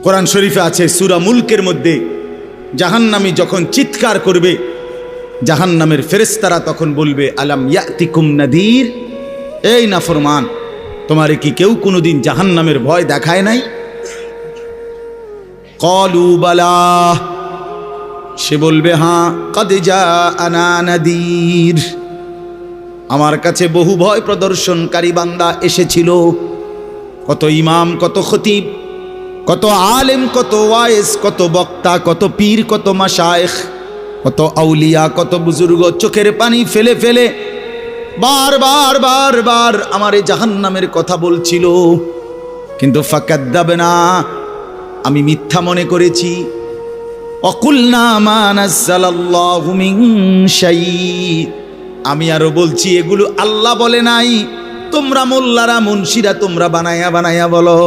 কোরআন শরীফে আছে সূরা মুলকের মধ্যে, জাহান্নামী যখন চিৎকার করবে, জাহান্নামের ফেরেশতারা তখন বলবে, আলাম ইয়াতিকুম নাদির, এই নাফরমান, তোমারে কি কেউ কোনোদিন জাহান্নামের ভয় দেখায় নাই? ক্বালু বালা, সে বলবে, হ্যাঁ, কদ জাআনা নাদির, আমার কাছে বহু ভয় প্রদর্শনকারী বান্দা এসেছিল। কত ইমাম, কত খতিব, কত আলেম, কত ওয়াইজ, কত বক্তা, কত পীর, কত মাশায়েখ, কত আউলিয়া, কত বুজুর্গ চোখের পানি ফেলে ফেলে বারবার বারবার আমার এই জাহান্নামের কথা বলছিল, কিন্তু ফাকাদ্দাবনা, আমি মিথ্যা মনে করেছি। অকুলনা মা নাযালাল্লাহু মিন শাই, আমি আরো বলছি এগুলো আল্লাহ বলে নাই, তোমরা মোল্লারা মুন্সিরা তোমরা বানায়া বানায়া বলো।